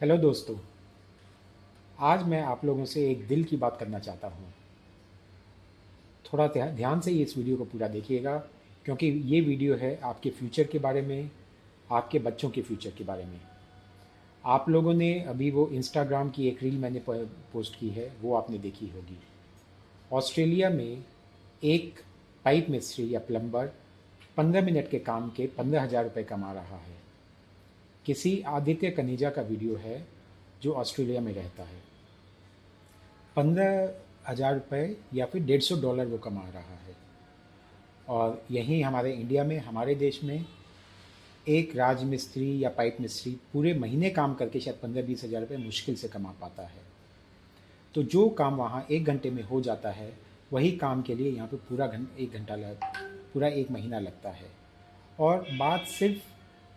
Hello दोस्तों। आज मैं आप लोगों से एक दिल की बात करना चाहता हूँ। थोड़ा ध्यान से इस वीडियो को पूरा देखिएगा, क्योंकि ये वीडियो है आपके फ्यूचर के बारे में, आपके बच्चों के फ्यूचर के बारे में। आप लोगों ने अभी वो इंस्टाग्राम की एक रील मैंने पोस्ट की है, वो आपने देखी होगी। ऑस्ट्रेलिया में एक पाइप मिस्त्री या प्लम्बर 15 मिनट के काम के 15,000 रुपये कमा रहा है। किसी आदित्य कनेजा का वीडियो है जो ऑस्ट्रेलिया में रहता है। 15,000 रुपये या फिर $150 वो कमा रहा है। और यहीं हमारे इंडिया में, हमारे देश में, एक राज मिस्त्री या पाइप मिस्त्री पूरे महीने काम करके शायद 15-20 हज़ार रुपये मुश्किल से कमा पाता है। तो जो काम वहाँ 1 घंटे में हो जाता है, वही काम के लिए यहाँ पे पूरा 1 महीना लगता है। और बात सिर्फ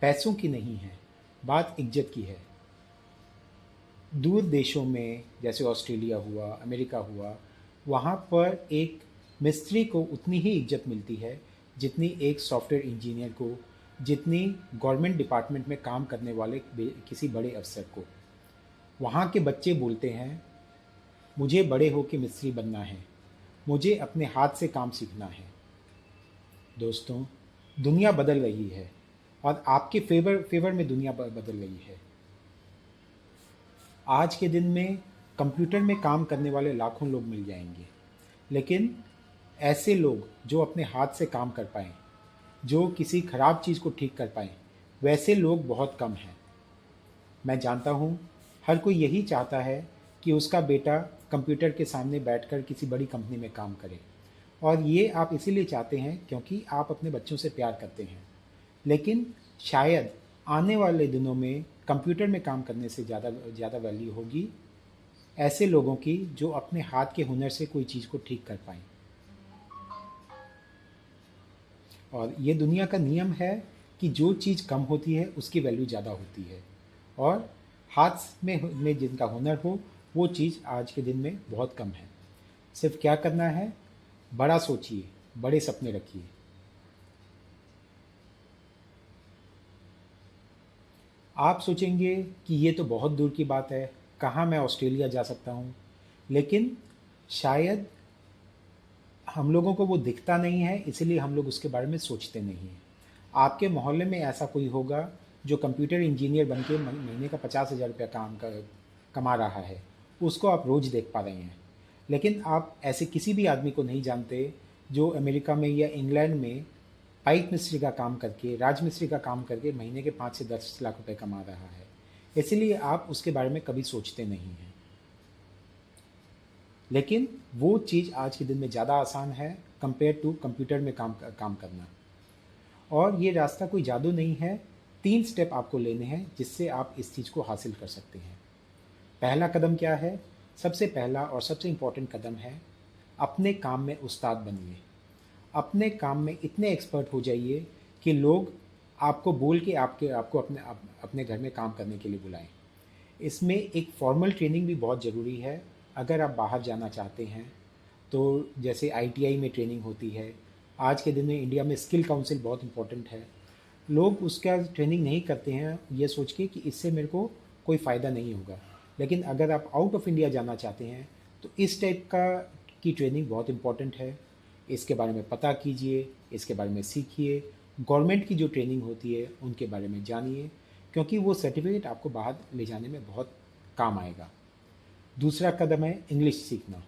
पैसों की नहीं है, बात इज्जत की है। दूर देशों में जैसे ऑस्ट्रेलिया हुआ, अमेरिका हुआ, वहाँ पर एक मिस्त्री को उतनी ही इज्जत मिलती है जितनी एक सॉफ्टवेयर इंजीनियर को, जितनी गवर्नमेंट डिपार्टमेंट में काम करने वाले किसी बड़े अफसर को। वहाँ के बच्चे बोलते हैं, मुझे बड़े होकर मिस्त्री बनना है, मुझे अपने हाथ से काम सीखना है। दोस्तों, दुनिया बदल रही है और आपके फेवर में दुनिया बदल रही है। आज के दिन में कंप्यूटर में काम करने वाले लाखों लोग मिल जाएंगे, लेकिन ऐसे लोग जो अपने हाथ से काम कर पाएँ, जो किसी ख़राब चीज़ को ठीक कर पाएँ, वैसे लोग बहुत कम हैं। मैं जानता हूँ, हर कोई यही चाहता है कि उसका बेटा कंप्यूटर के सामने बैठकर किसी बड़ी कंपनी में काम करे, और ये आप इसीलिए चाहते हैं क्योंकि आप अपने बच्चों से प्यार करते हैं। लेकिन शायद आने वाले दिनों में कंप्यूटर में काम करने से ज़्यादा ज़्यादा वैल्यू होगी ऐसे लोगों की जो अपने हाथ के हुनर से कोई चीज़ को ठीक कर पाएँ। और ये दुनिया का नियम है कि जो चीज़ कम होती है उसकी वैल्यू ज़्यादा होती है, और हाथ में जिनका हुनर हो वो चीज़ आज के दिन में बहुत कम है। सिर्फ क्या करना है, बड़ा सोचिए, बड़े सपने रखिए। आप सोचेंगे कि ये तो बहुत दूर की बात है, कहाँ मैं ऑस्ट्रेलिया जा सकता हूँ। लेकिन शायद हम लोगों को वो दिखता नहीं है, इसलिए हम लोग उसके बारे में सोचते नहीं हैं। आपके मोहल्ले में ऐसा कोई होगा जो कंप्यूटर इंजीनियर बन के महीने का 50,000 रुपया कमा रहा है, उसको आप रोज़ देख पा रहे हैं। लेकिन आप ऐसे किसी भी आदमी को नहीं जानते जो अमेरिका में या इंग्लैंड में पाइप मिस्त्री का काम करके, राजमिस्त्री का काम करके महीने के 5 से 10 लाख रुपए कमा रहा है। इसलिए आप उसके बारे में कभी सोचते नहीं हैं। लेकिन वो चीज़ आज के दिन में ज़्यादा आसान है कंपेयर टू कंप्यूटर में काम करना। और ये रास्ता कोई जादू नहीं है। 3 स्टेप आपको लेने हैं जिससे आप इस चीज़ को हासिल कर सकते हैं। पहला कदम क्या है? सबसे पहला और सबसे इम्पोर्टेंट कदम है, अपने काम में उस्ताद बनिए। अपने काम में इतने एक्सपर्ट हो जाइए कि लोग आपको बोल के आपको अपने घर में काम करने के लिए बुलाएं। इसमें एक फॉर्मल ट्रेनिंग भी बहुत ज़रूरी है। अगर आप बाहर जाना चाहते हैं तो जैसे आईटीआई में ट्रेनिंग होती है, आज के दिन में इंडिया में स्किल काउंसिल बहुत इम्पोर्टेंट है। लोग उसका ट्रेनिंग नहीं करते हैं ये सोच के कि इससे मेरे को कोई फ़ायदा नहीं होगा। लेकिन अगर आप आउट ऑफ इंडिया जाना चाहते हैं तो इस टाइप की ट्रेनिंग बहुत इम्पोर्टेंट है। इसके बारे में पता कीजिए, इसके बारे में सीखिए। गवर्नमेंट की जो ट्रेनिंग होती है उनके बारे में जानिए, क्योंकि वो सर्टिफिकेट आपको बाहर ले जाने में बहुत काम आएगा। दूसरा कदम है इंग्लिश सीखना।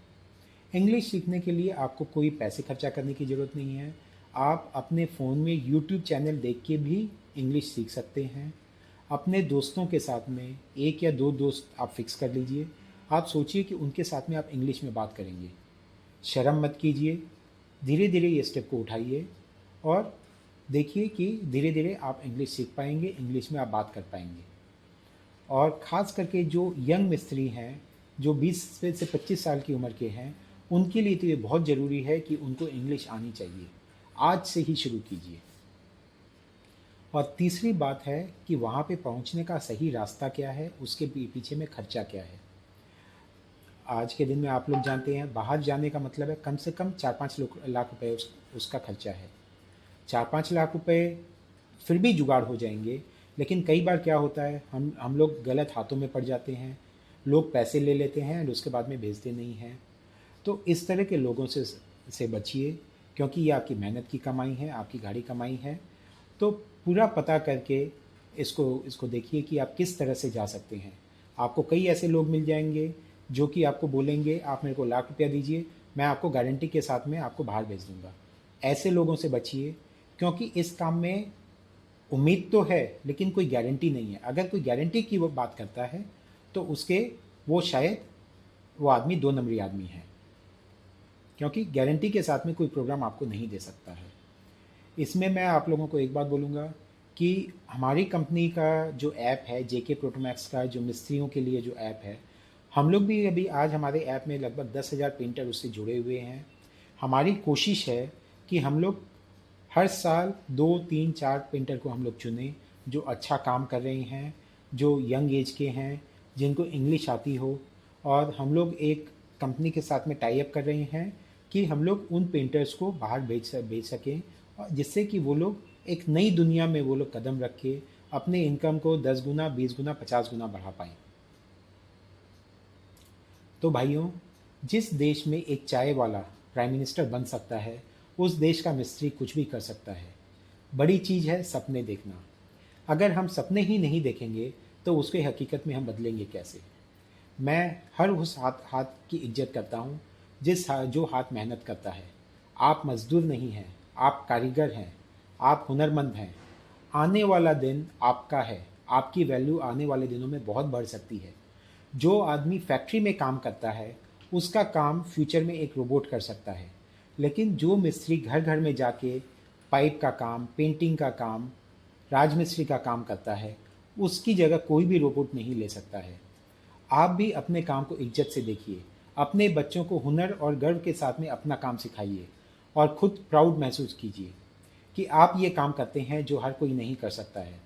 इंग्लिश सीखने के लिए आपको कोई पैसे खर्चा करने की ज़रूरत नहीं है। आप अपने फ़ोन में यूट्यूब चैनल देख के भी इंग्लिश सीख सकते हैं। अपने दोस्तों के साथ में 1 या 2 दोस्त आप फिक्स कर लीजिए। आप सोचिए कि उनके साथ में आप इंग्लिश में बात करेंगे। शर्म मत कीजिए, धीरे धीरे ये स्टेप को उठाइए और देखिए कि धीरे धीरे आप इंग्लिश सीख पाएंगे, इंग्लिश में आप बात कर पाएंगे। और ख़ास करके जो यंग मिस्त्री हैं, जो 20 से 25 साल की उम्र के हैं, उनके लिए तो ये बहुत ज़रूरी है कि उनको इंग्लिश आनी चाहिए। आज से ही शुरू कीजिए। और तीसरी बात है कि वहाँ पे पहुँचने का सही रास्ता क्या है, उसके पीछे में खर्चा क्या है। आज के दिन में आप लोग जानते हैं, बाहर जाने का मतलब है कम से कम 4-5 लाख रुपए उसका खर्चा है। 4-5 लाख रुपए फिर भी जुगाड़ हो जाएंगे, लेकिन कई बार क्या होता है, हम लोग गलत हाथों में पड़ जाते हैं, लोग पैसे ले लेते हैं और उसके बाद में भेजते नहीं हैं। तो इस तरह के लोगों से बचिए, क्योंकि ये आपकी मेहनत की कमाई है, आपकी गाढ़ी कमाई है। तो पूरा पता करके इसको इसको देखिए कि आप किस तरह से जा सकते हैं। आपको कई ऐसे लोग मिल जाएंगे जो कि आपको बोलेंगे आप मेरे को लाख रुपया दीजिए, मैं आपको गारंटी के साथ में आपको बाहर भेज दूंगा। ऐसे लोगों से बचिए, क्योंकि इस काम में उम्मीद तो है लेकिन कोई गारंटी नहीं है। अगर कोई गारंटी की वो बात करता है तो उसके वो शायद वो आदमी 2 नंबरी आदमी है, क्योंकि गारंटी के साथ में कोई प्रोग्राम आपको नहीं दे सकता है। इसमें मैं आप लोगों को एक बात बोलूँगा कि हमारी कंपनी का जो ऐप है जेके प्रोटोमैक्स का, जो मिस्त्रियों के लिए जो ऐप है, हम लोग भी अभी आज हमारे ऐप में लगभग 10,000 पेंटर उससे जुड़े हुए हैं। हमारी कोशिश है कि हम लोग हर साल 2, 3, 4 पेंटर को हम लोग चुनें जो अच्छा काम कर रहे हैं, जो यंग एज के हैं, जिनको इंग्लिश आती हो। और हम लोग एक कंपनी के साथ में टाई अप कर रहे हैं कि हम लोग उन पेंटर्स को बाहर भेज सकें, और जिससे कि वो लोग एक नई दुनिया में वो लोग कदम रख के अपने इनकम को 10 गुना, 20 गुना, 50 गुना बढ़ा पाएँ। तो भाइयों, जिस देश में एक चाय वाला प्राइम मिनिस्टर बन सकता है, उस देश का मिस्त्री कुछ भी कर सकता है। बड़ी चीज़ है सपने देखना। अगर हम सपने ही नहीं देखेंगे तो उसके हकीकत में हम बदलेंगे कैसे। मैं हर उस हाथ हाथ की इज्जत करता हूँ जो हाथ मेहनत करता है। आप मज़दूर नहीं हैं, आप कारीगर हैं, आप हुनरमंद हैं। आने वाला दिन आपका है, आपकी वैल्यू आने वाले दिनों में बहुत बढ़ सकती है। जो आदमी फैक्ट्री में काम करता है उसका काम फ्यूचर में एक रोबोट कर सकता है, लेकिन जो मिस्त्री घर घर में जाके पाइप का काम, पेंटिंग का काम, राजमिस्त्री का काम करता है, उसकी जगह कोई भी रोबोट नहीं ले सकता है। आप भी अपने काम को इज्जत से देखिए, अपने बच्चों को हुनर और गर्व के साथ में अपना काम सिखाइए और खुद प्राउड महसूस कीजिए कि आप ये काम करते हैं जो हर कोई नहीं कर सकता है।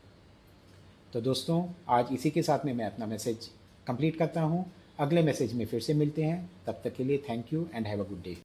तो दोस्तों, आज इसी के साथ में मैं अपना मैसेज कंप्लीट करता हूँ। अगले मैसेज में फिर से मिलते हैं, तब तक के लिए thank you and have a good day.